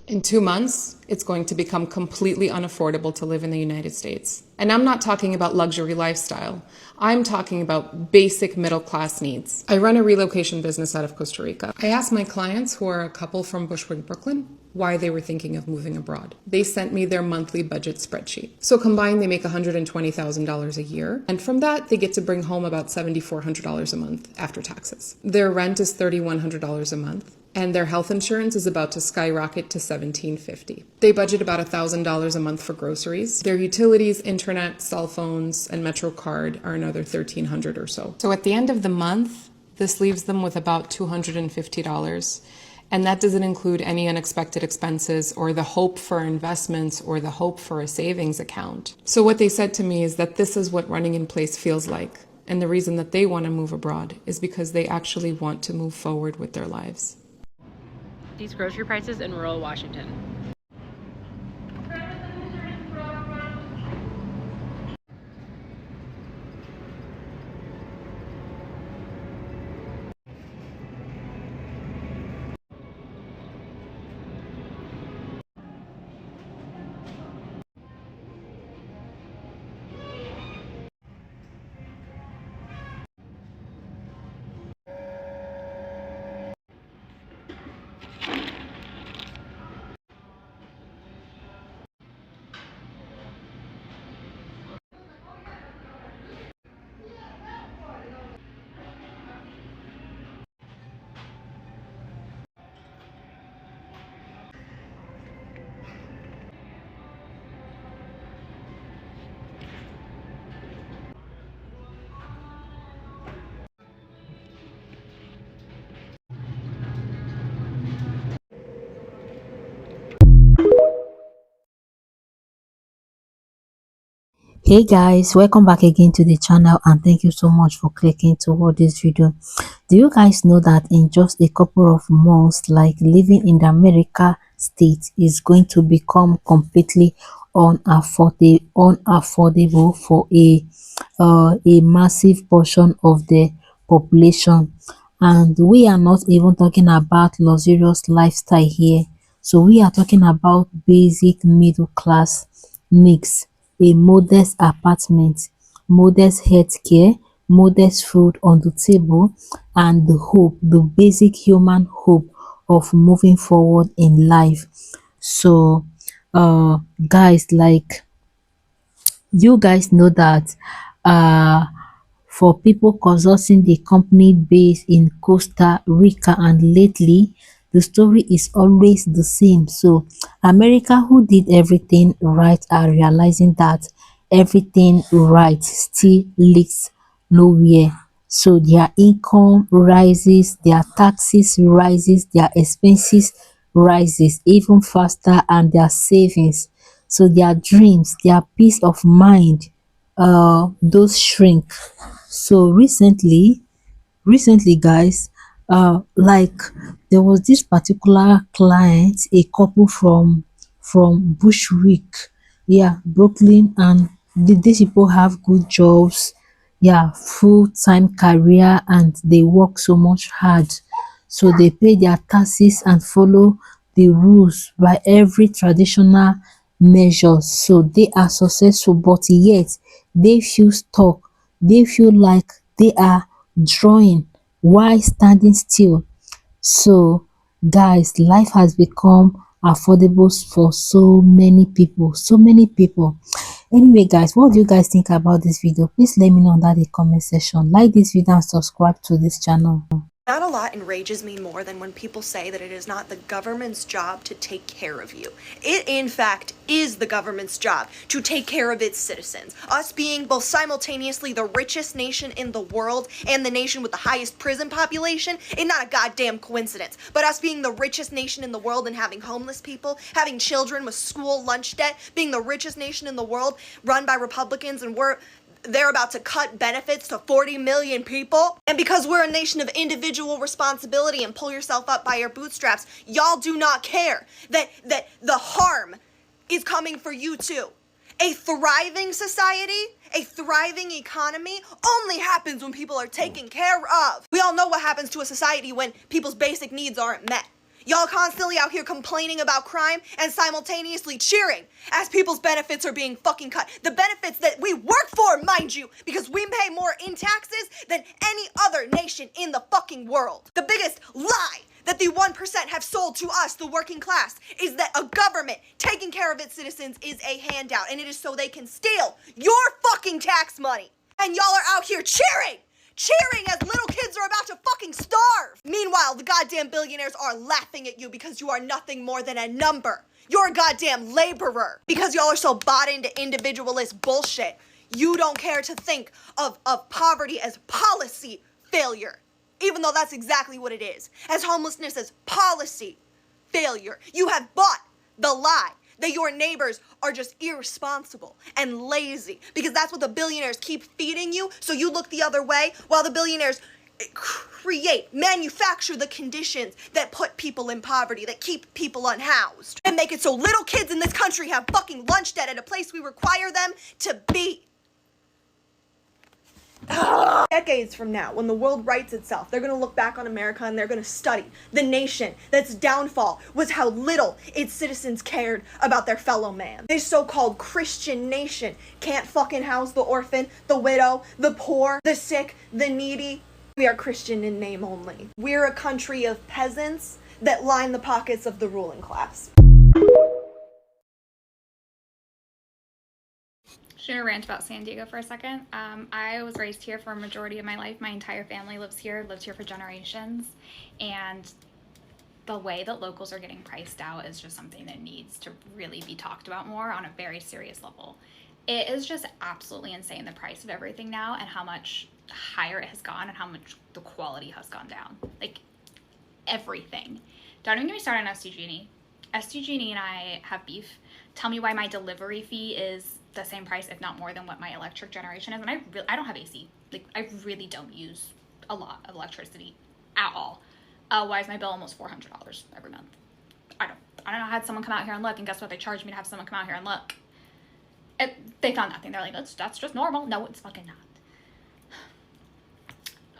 In 2 months, it's going to become completely unaffordable to live in the United States. And I'm not talking about luxury lifestyle. I'm talking about basic middle class needs. I run a relocation business out of Costa Rica. I asked my clients, who are a couple from Bushwick, Brooklyn, why they were thinking of moving abroad. They sent me their monthly budget spreadsheet. So combined, they make $120,000 a year. And from that, they get to bring home about $7,400 a month after taxes. Their rent is $3,100 a month. And their health insurance is about to skyrocket to $1,750. They budget about $1,000 a month for groceries. Their utilities, internet, cell phones, and MetroCard are another $1,300 or so. So at the end of the month, this leaves them with about $250. And that doesn't include any unexpected expenses or the hope for investments or the hope for a savings account. So what they said to me is that this is what running in place feels like. And the reason that they want to move abroad is because they actually want to move forward with their lives. These grocery prices in rural Washington. Hey guys, welcome back again to the channel, and thank you so much for clicking toward this video. Do you guys know that in just a couple of months, like living in the America state is going to become completely unaffordable for a massive portion of the population? And we are not even talking about luxurious lifestyle here. So we are talking about basic middle class needs: a modest apartment, modest healthcare, modest food on the table, and the hope, the basic human hope of moving forward in life. So guys, like, you guys know that for people consulting the company based in Costa Rica, and lately the story is always the same. So America, who did everything right, are realizing that everything right still leaks nowhere. So their income rises, their taxes rises, their expenses rises even faster, and their savings, so their dreams, their peace of mind, those shrink. So recently guys, like, there was this particular client, a couple from Bushwick, yeah, Brooklyn, and these people have good jobs, yeah, full-time career, and they work so much hard. So they pay their taxes and follow the rules by every traditional measure. So they are successful, but yet they feel stuck. They feel like they are drawing while standing still. So guys, life has become affordable for so many people, so many people. Anyway guys, what do you guys think about this video? Please let me know under the comment section. Like this video and subscribe to this channel. Not a lot enrages me more than when people say that it is not the government's job to take care of you. It, in fact, is the government's job to take care of its citizens. Us being both simultaneously the richest nation in the world and the nation with the highest prison population is not a goddamn coincidence. But us being the richest nation in the world and having homeless people, having children with school lunch debt, being the richest nation in the world run by Republicans, and they're about to cut benefits to 40 million people. And because we're a nation of individual responsibility and pull yourself up by your bootstraps, y'all do not care that the harm is coming for you too. A thriving society, a thriving economy only happens when people are taken care of. We all know what happens to a society when people's basic needs aren't met. Y'all constantly out here complaining about crime and simultaneously cheering as people's benefits are being fucking cut. The benefits that we work for, mind you, because we pay more in taxes than any other nation in the fucking world. The biggest lie that the 1% have sold to us, the working class, is that a government taking care of its citizens is a handout, and it is so they can steal your fucking tax money. And y'all are out here cheering as little kids are about to fucking starve. Meanwhile, the goddamn billionaires are laughing at you because you are nothing more than a number. You're a goddamn laborer. Because y'all are so bought into individualist bullshit, you don't care to think of poverty as policy failure, even though that's exactly what it is. As homelessness as policy failure. You have bought the lie that your neighbors are just irresponsible and lazy, because that's what the billionaires keep feeding you, so you look the other way while the billionaires manufacture the conditions that put people in poverty, that keep people unhoused, and make it so little kids in this country have fucking lunch debt at a place we require them to be. Decades from now, when the world rights itself, they're gonna look back on America and they're gonna study the nation that's downfall was how little its citizens cared about their fellow man. This so-called Christian nation can't fucking house the orphan, the widow, the poor, the sick, the needy. We are Christian in name only. We're a country of peasants that line the pockets of the ruling class. Should I rant about San Diego for a second? I was raised here for a majority of my life. My entire family lives here, lived here for generations. And the way that locals are getting priced out is just something that needs to really be talked about more on a very serious level. It is just absolutely insane, the price of everything now, and how much higher it has gone and how much the quality has gone down. Like, everything. Don't even get me started on SDG&E. SDG&E and I have beef. Tell me why my delivery fee is the same price, if not more, than what my electric generation is. And I don't have AC. Like, I really don't use a lot of electricity at all. Why is my bill almost $400 every month? I don't know. I had someone come out here and look, and guess what? They charged me to have someone come out here and look. They found nothing. They're like, that's just normal. No, it's fucking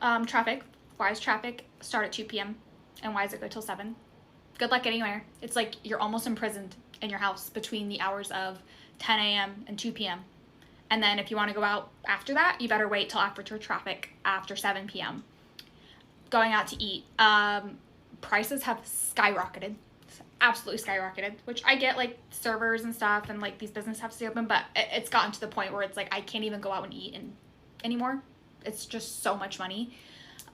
not. Traffic. Why is traffic start at 2 p.m. and why does it go till 7? Good luck getting anywhere. It's like you're almost imprisoned in your house between the hours of 10 a.m. and 2 p.m. And then if you want to go out after that, you better wait till after traffic after 7 p.m. Going out to eat. Prices have skyrocketed. Absolutely skyrocketed, which I get, like, servers and stuff, and like these businesses have to stay open, but it's gotten to the point where it's like I can't even go out and eat anymore. It's just so much money.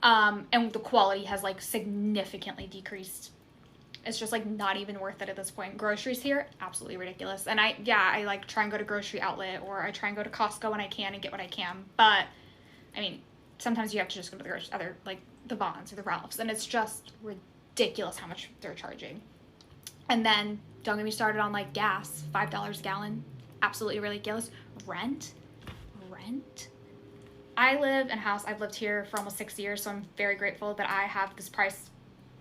And the quality has like significantly decreased. It's just like not even worth it at this point. Groceries here, absolutely ridiculous. And I like try and go to grocery outlet, or I try and go to Costco when I can and get what I can. But I mean, sometimes you have to just go to the other, like the Vons or the Ralphs, and it's just ridiculous how much they're charging. And then don't get me started on like gas, $5 a gallon, absolutely ridiculous. Rent. I live in a house, I've lived here for almost 6 years, so I'm very grateful that I have this price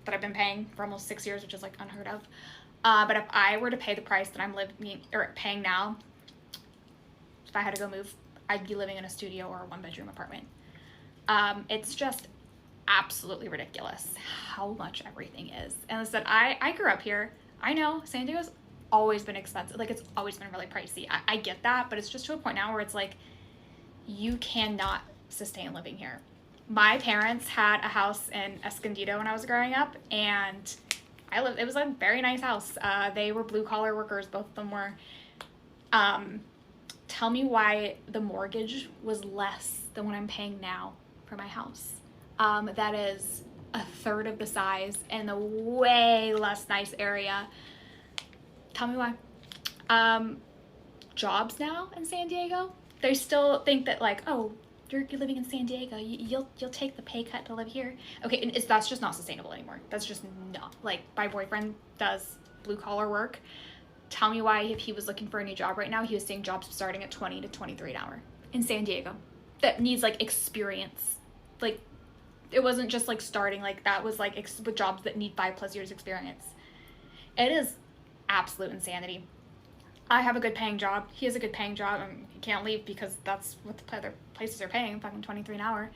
that I've been paying for almost 6 years, which is like unheard of. But if I were to pay the price that I'm paying now, if I had to go move, I'd be living in a studio or a 1-bedroom apartment. It's just absolutely ridiculous how much everything is. And as I said, I grew up here. I know San Diego's always been expensive. Like, it's always been really pricey. I get that, but it's just to a point now where it's like, you cannot sustain living here. My parents had a house in Escondido when I was growing up, and it was a very nice house. They were blue-collar workers, both of them were. Tell me why the mortgage was less than what I'm paying now for my house. That is a third of the size in a way less nice area. Tell me why. Jobs now in San Diego, they still think that like, oh, you're living in San Diego, you'll take the pay cut to live here. Okay, and that's just not sustainable anymore. That's just not. Like, my boyfriend does blue collar work. Tell me why, if he was looking for a new job right now, he was seeing jobs starting at 20 to 23 an hour in San Diego that needs like experience. Like, it wasn't just like starting, like that was like with jobs that need 5+ years experience. It is absolute insanity. I have a good paying job. He has a good paying job. I mean, he can't leave because that's what the other places are paying, fucking 23 an hour.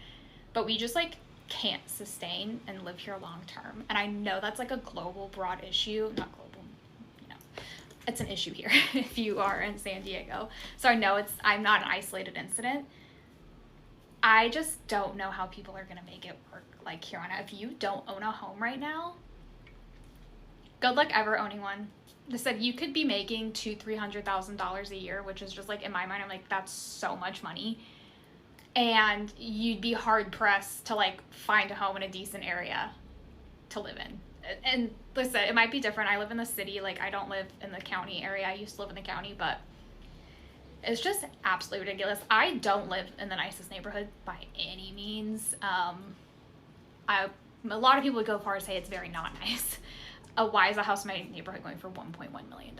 But we just like can't sustain and live here long term. And I know that's like a global, broad issue, not global, you know, it's an issue here if you are in San Diego. So I know I'm not an isolated incident. I just don't know how people are going to make it work like here on out. If you don't own a home right now, good luck ever owning one. They said you could be making $200,000-$300,000 a year, which is just like, in my mind, I'm like, that's so much money. And you'd be hard pressed to like find a home in a decent area to live in. And listen, it might be different. I live in the city. Like, I don't live in the county area. I used to live in the county, but it's just absolutely ridiculous. I don't live in the nicest neighborhood by any means. A lot of people would go far as say it's very not nice. Why is a house in my neighborhood going for $1.1 million?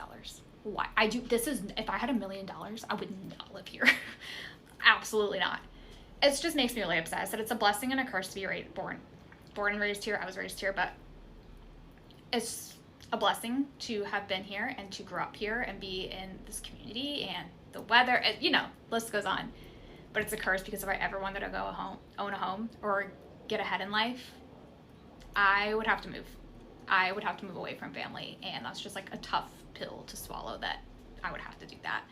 Why? If I had $1 million, I would not live here. Absolutely not. It just makes me really upset. I said it's a blessing and a curse to be born and raised here. I was raised here, but it's a blessing to have been here and to grow up here and be in this community and the weather, list goes on. But it's a curse because if I ever wanted to own a home or get ahead in life, I would have to move. I would have to move away from family, and that's just like a tough pill to swallow, that I would have to do that.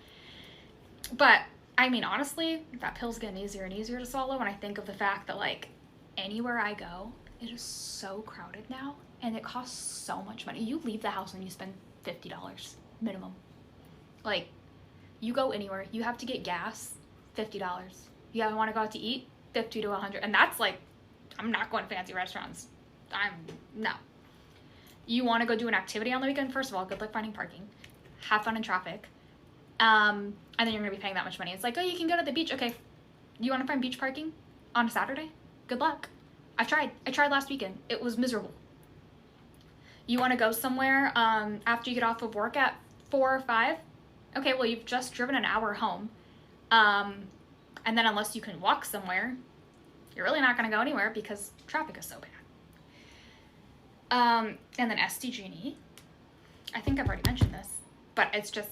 But I mean, honestly, that pill's getting easier and easier to swallow when I think of the fact that like anywhere I go, it is so crowded now, and it costs so much money. You leave the house and you spend $50 minimum. Like, you go anywhere, you have to get gas, $50. You want to go out to eat, $50 to $100, and that's like, I'm not going to fancy restaurants. No. You want to go do an activity on the weekend, first of all, good luck finding parking. Have fun in traffic. And then you're going to be paying that much money. It's like, oh, you can go to the beach. Okay, you want to find beach parking on a Saturday? Good luck. I tried last weekend. It was miserable. You want to go somewhere after you get off of work at 4 or 5? Okay, well, you've just driven an hour home. And then unless you can walk somewhere, you're really not going to go anywhere because traffic is so bad. And then SDG&E. I think I've already mentioned this, but it's just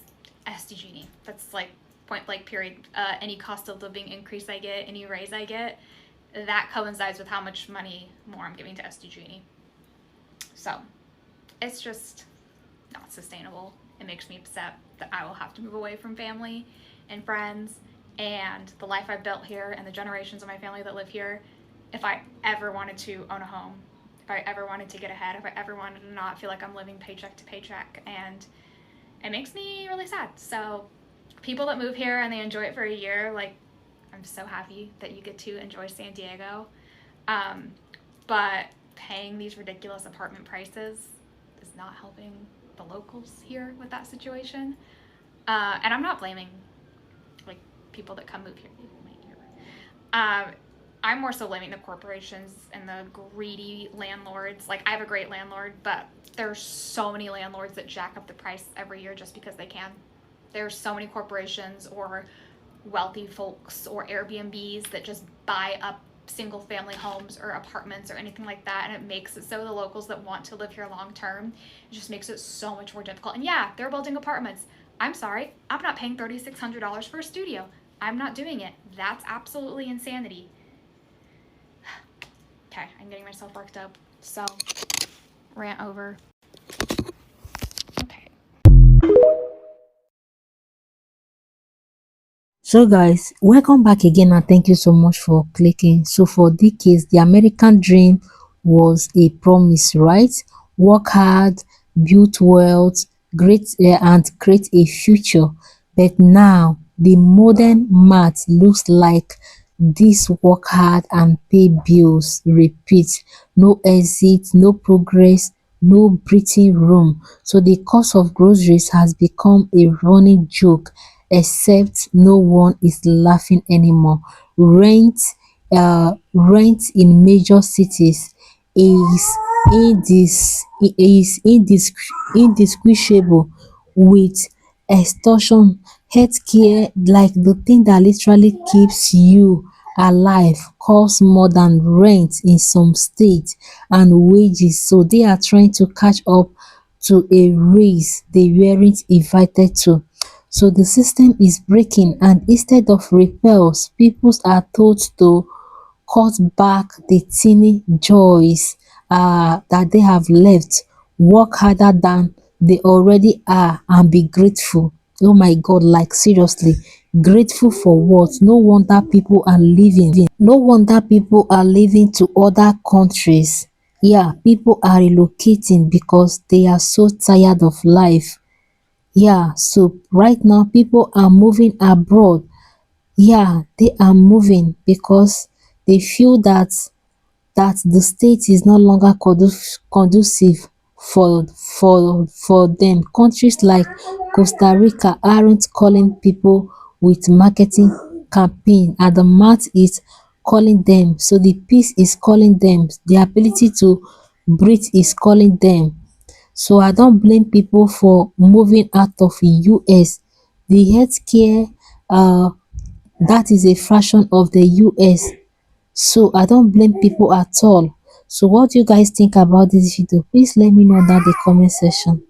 SDG&E. That's like point blank period. Any cost of living increase I get, any raise I get, that coincides with how much money more I'm giving to SDG&E. So it's just not sustainable. It makes me upset that I will have to move away from family and friends and the life I've built here and the generations of my family that live here. If I ever wanted to own a home, if I ever wanted to get ahead, if I ever wanted to not feel like I'm living paycheck to paycheck, and it makes me really sad. So people that move here and they enjoy it for a year, like, I'm so happy that you get to enjoy San Diego. But paying these ridiculous apartment prices is not helping the locals here with that situation. And I'm not blaming like people that come move here. I'm more so blaming the corporations and the greedy landlords. Like, I have a great landlord, but there's so many landlords that jack up the price every year just because they can. There's so many corporations or wealthy folks or Airbnbs that just buy up single family homes or apartments or anything like that, and it makes it so the locals that want to live here long term, it just makes it so much more difficult. And yeah, they're building apartments. I'm sorry, I'm not paying $3,600 for a studio. I'm not doing it. That's absolutely insanity. Okay, I'm getting myself worked up, so rant over. Okay. So guys, welcome back again, and thank you so much for clicking. So for decades, the American dream was a promise, right? Work hard, build wealth, and create a future. But now the modern math looks like this: work hard and pay bills, repeat, no exit, no progress, no breathing room. So the cost of groceries has become a running joke, except no one is laughing anymore. Rent in major cities is indistinguishable with extortion. Healthcare, like the thing that literally keeps you alive, costs more than rent in some states, and wages. So they are trying to catch up to a race they weren't invited to. So the system is breaking, and instead of repels, people are told to cut back the teeny joys that they have left, work harder than they already are, and be grateful. Oh my God, like seriously, grateful for what? No wonder people are leaving. No wonder people are leaving to other countries. Yeah, people are relocating because they are so tired of life. Yeah, so right now people are moving abroad. Yeah, they are moving because they feel that the state is no longer conducive for them. Countries like Costa Rica aren't calling people with marketing campaign, and the mat is calling them. So the peace is calling them. The ability to breathe is calling them. So I don't blame people for moving out of US. The healthcare, that is a fraction of the US. So I don't blame people at all. So what do you guys think about this video? Please let me know down the comment section.